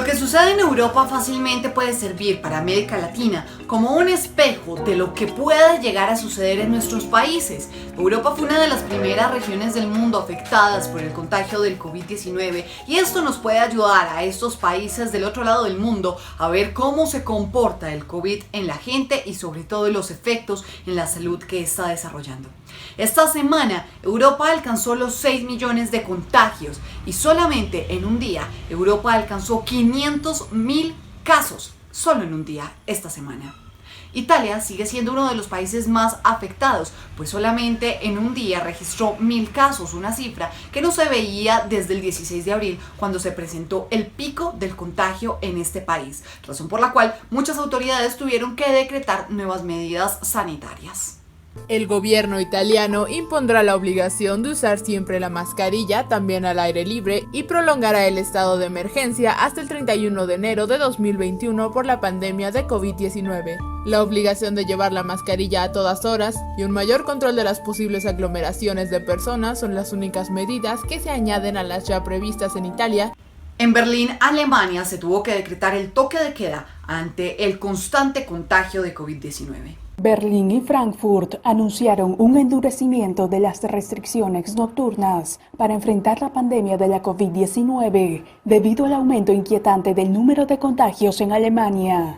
Lo que sucede en Europa fácilmente puede servir para América Latina como un espejo de lo que pueda llegar a suceder en nuestros países. Europa fue una de las primeras regiones del mundo afectadas por el contagio del COVID-19 y esto nos puede ayudar a estos países del otro lado del mundo a ver cómo se comporta el COVID en la gente y sobre todo los efectos en la salud que está desarrollando. Esta semana Europa alcanzó los 6 millones de contagios y solamente en un día Europa alcanzó 500.000 casos, solo en un día esta semana. Italia sigue siendo uno de los países más afectados, pues solamente en un día registró 1.000 casos, una cifra que no se veía desde el 16 de abril, cuando se presentó el pico del contagio en este país, razón por la cual muchas autoridades tuvieron que decretar nuevas medidas sanitarias. El gobierno italiano impondrá la obligación de usar siempre la mascarilla, también al aire libre, y prolongará el estado de emergencia hasta el 31 de enero de 2021 por la pandemia de COVID-19. La obligación de llevar la mascarilla a todas horas y un mayor control de las posibles aglomeraciones de personas son las únicas medidas que se añaden a las ya previstas en Italia. En Berlín, Alemania, se tuvo que decretar el toque de queda ante el constante contagio de COVID-19. Berlín y Frankfurt anunciaron un endurecimiento de las restricciones nocturnas para enfrentar la pandemia de la COVID-19 debido al aumento inquietante del número de contagios en Alemania.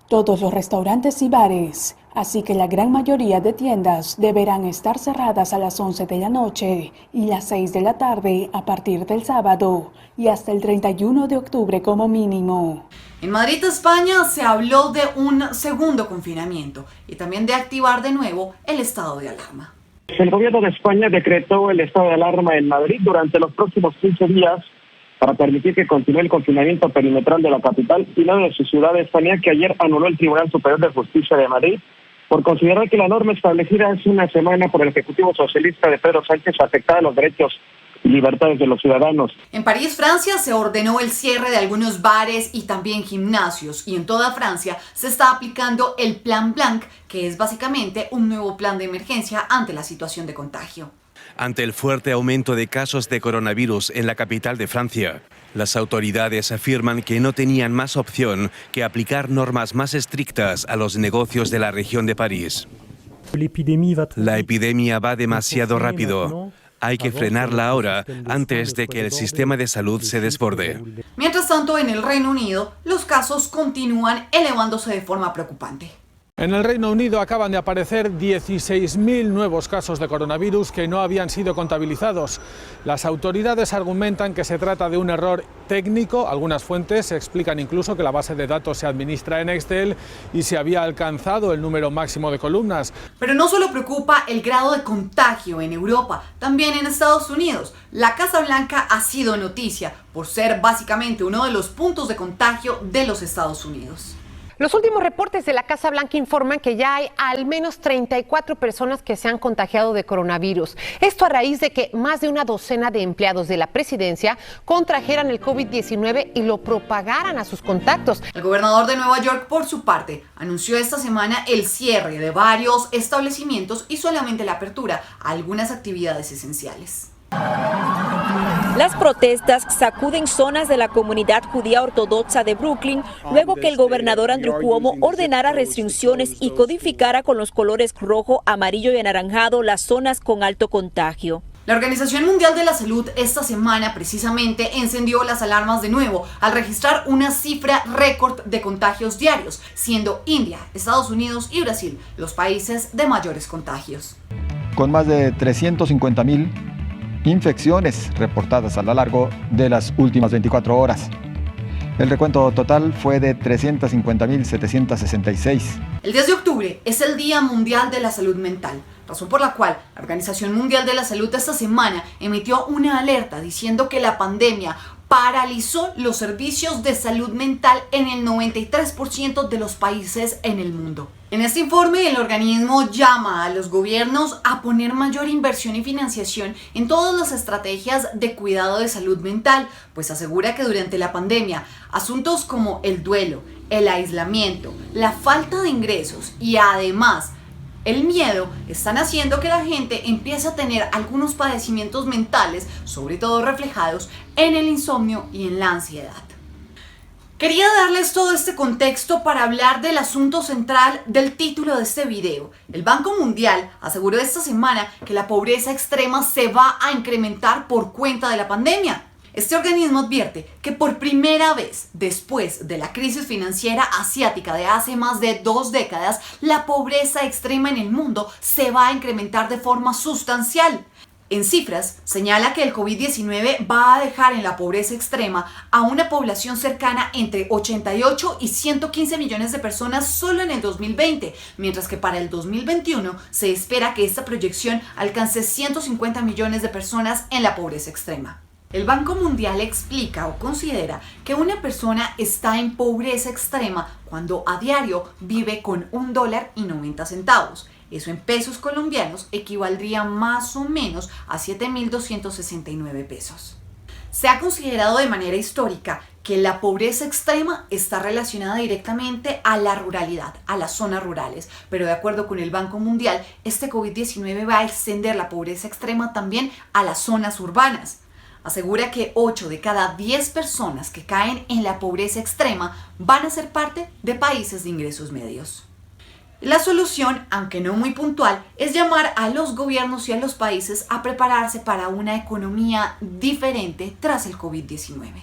Todos los restaurantes y bares, así que la gran mayoría de tiendas, deberán estar cerradas a las 11 de la noche y las 6 de la tarde a partir del sábado y hasta el 31 de octubre como mínimo. En Madrid, España, se habló de un segundo confinamiento y también de activar de nuevo el estado de alarma. El gobierno de España decretó el estado de alarma en Madrid durante los próximos 15 días para permitir que continúe el confinamiento perimetral de la capital y no de su ciudad de España, que ayer anuló el Tribunal Superior de Justicia de Madrid por considerar que la norma establecida hace una semana por el Ejecutivo Socialista de Pedro Sánchez afectaba los derechos y libertades de los ciudadanos. En París, Francia, se ordenó el cierre de algunos bares y también gimnasios, y en toda Francia se está aplicando el Plan Blanc, que es básicamente un nuevo plan de emergencia ante la situación de contagio. Ante el fuerte aumento de casos de coronavirus en la capital de Francia, las autoridades afirman que no tenían más opción que aplicar normas más estrictas a los negocios de la región de París. La epidemia va demasiado rápido. Hay que frenarla ahora, antes de que el sistema de salud se desborde. Mientras tanto, en el Reino Unido, los casos continúan elevándose de forma preocupante. En el Reino Unido acaban de aparecer 16.000 nuevos casos de coronavirus que no habían sido contabilizados. Las autoridades argumentan que se trata de un error técnico. Algunas fuentes explican incluso que la base de datos se administra en Excel y se había alcanzado el número máximo de columnas. Pero no solo preocupa el grado de contagio en Europa, también en Estados Unidos. La Casa Blanca ha sido noticia por ser básicamente uno de los puntos de contagio de los Estados Unidos. Los últimos reportes de la Casa Blanca informan que ya hay al menos 34 personas que se han contagiado de coronavirus. Esto a raíz de que más de una docena de empleados de la presidencia contrajeran el COVID-19 y lo propagaran a sus contactos. El gobernador de Nueva York, por su parte, anunció esta semana el cierre de varios establecimientos y solamente la apertura a algunas actividades esenciales. Las protestas sacuden zonas de la comunidad judía ortodoxa de Brooklyn luego que el gobernador Andrew Cuomo ordenara restricciones y codificara con los colores rojo, amarillo y anaranjado las zonas con alto contagio. La Organización Mundial de la Salud esta semana precisamente encendió las alarmas de nuevo al registrar una cifra récord de contagios diarios, siendo India, Estados Unidos y Brasil los países de mayores contagios. Con más de 350.000 infecciones reportadas a lo largo de las últimas 24 horas. El recuento total fue de 350.766. El 10 de octubre es el Día Mundial de la Salud Mental, razón por la cual la Organización Mundial de la Salud esta semana emitió una alerta diciendo que la pandemia paralizó los servicios de salud mental en el 93% de los países en el mundo. En este informe, el organismo llama a los gobiernos a poner mayor inversión y financiación en todas las estrategias de cuidado de salud mental, pues asegura que durante la pandemia, asuntos como el duelo, el aislamiento, la falta de ingresos y además el miedo están haciendo que la gente empiece a tener algunos padecimientos mentales, sobre todo reflejados en el insomnio y en la ansiedad. Quería darles todo este contexto para hablar del asunto central del título de este video. El Banco Mundial aseguró esta semana que la pobreza extrema se va a incrementar por cuenta de la pandemia. Este organismo advierte que por primera vez después de la crisis financiera asiática de hace más de 2 décadas, la pobreza extrema en el mundo se va a incrementar de forma sustancial. En cifras, señala que el COVID-19 va a dejar en la pobreza extrema a una población cercana entre 88 y 115 millones de personas solo en el 2020, mientras que para el 2021 se espera que esta proyección alcance 150 millones de personas en la pobreza extrema. El Banco Mundial explica o considera que una persona está en pobreza extrema cuando a diario vive con $1.90. Eso en pesos colombianos equivaldría más o menos a 7.269 pesos. Se ha considerado de manera histórica que la pobreza extrema está relacionada directamente a la ruralidad, a las zonas rurales, pero de acuerdo con el Banco Mundial, este COVID-19 va a extender la pobreza extrema también a las zonas urbanas. Asegura que 8 de cada 10 personas que caen en la pobreza extrema van a ser parte de países de ingresos medios. La solución, aunque no muy puntual, es llamar a los gobiernos y a los países a prepararse para una economía diferente tras el COVID-19.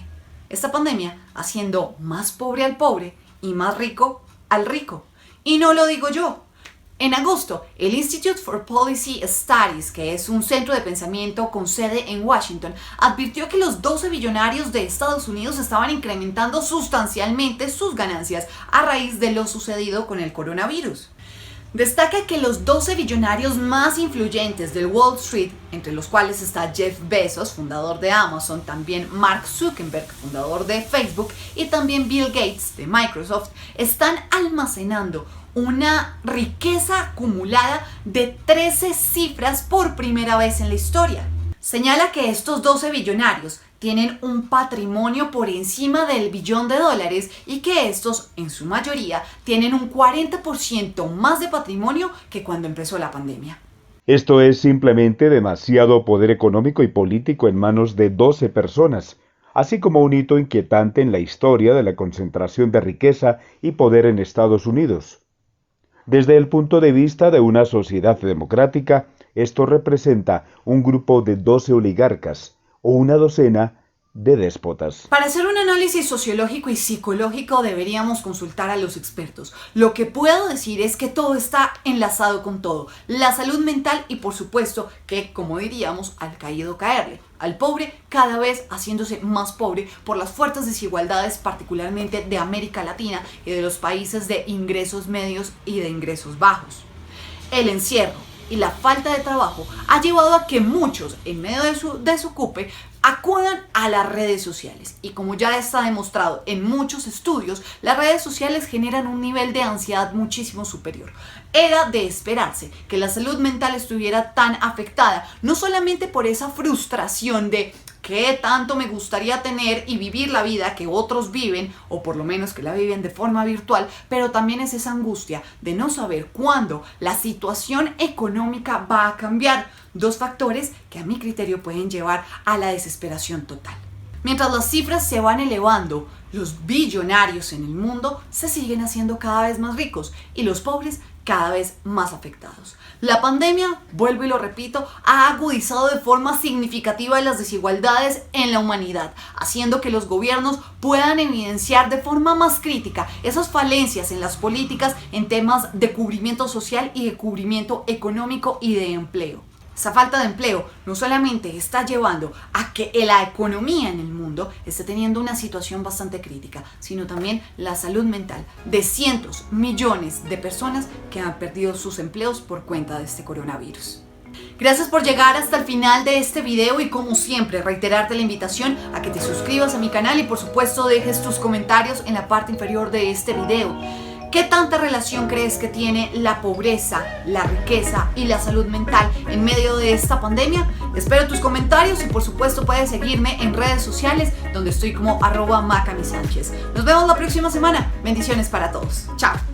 Esta pandemia haciendo más pobre al pobre y más rico al rico. Y no lo digo yo. En agosto, el Institute for Policy Studies, que es un centro de pensamiento con sede en Washington, advirtió que los 12 billonarios de Estados Unidos estaban incrementando sustancialmente sus ganancias a raíz de lo sucedido con el coronavirus. Destaca que los 12 billonarios más influyentes del Wall Street, entre los cuales está Jeff Bezos, fundador de Amazon, también Mark Zuckerberg, fundador de Facebook, y también Bill Gates de Microsoft, están almacenando una riqueza acumulada de 13 cifras por primera vez en la historia. Señala que estos 12 billonarios tienen un patrimonio por encima del $1 billón y que estos, en su mayoría, tienen un 40% más de patrimonio que cuando empezó la pandemia. Esto es simplemente demasiado poder económico y político en manos de 12 personas, así como un hito inquietante en la historia de la concentración de riqueza y poder en Estados Unidos. Desde el punto de vista de una sociedad democrática, esto representa un grupo de 12 oligarcas o una docena de déspotas. Para hacer un análisis sociológico y psicológico deberíamos consultar a los expertos. Lo que puedo decir es que todo está enlazado con todo. La salud mental y por supuesto que, como diríamos, al caído caerle. Al pobre cada vez haciéndose más pobre por las fuertes desigualdades, particularmente de América Latina y de los países de ingresos medios y de ingresos bajos. El encierro y la falta de trabajo ha llevado a que muchos, en medio de su desocupe, acudan a las redes sociales. Y como ya está demostrado en muchos estudios, las redes sociales generan un nivel de ansiedad muchísimo superior. Era de esperarse que la salud mental estuviera tan afectada, no solamente por esa frustración de qué tanto me gustaría tener y vivir la vida que otros viven, o por lo menos que la viven de forma virtual, pero también es esa angustia de no saber cuándo la situación económica va a cambiar. 2 factores que a mi criterio pueden llevar a la desesperación total. Mientras las cifras se van elevando, los billonarios en el mundo se siguen haciendo cada vez más ricos y los pobres cada vez más afectados. La pandemia, vuelvo y lo repito, ha agudizado de forma significativa las desigualdades en la humanidad, haciendo que los gobiernos puedan evidenciar de forma más crítica esas falencias en las políticas en temas de cubrimiento social y de cubrimiento económico y de empleo. Esa falta de empleo no solamente está llevando a que la economía en el mundo esté teniendo una situación bastante crítica, sino también la salud mental de cientos, millones de personas que han perdido sus empleos por cuenta de este coronavirus. Gracias por llegar hasta el final de este video y como siempre reiterarte la invitación a que te suscribas a mi canal y por supuesto dejes tus comentarios en la parte inferior de este video. ¿Qué tanta relación crees que tiene la pobreza, la riqueza y la salud mental en medio de esta pandemia? Espero tus comentarios y por supuesto puedes seguirme en redes sociales donde estoy como @macamisánchez. Nos vemos la próxima semana. Bendiciones para todos. Chao.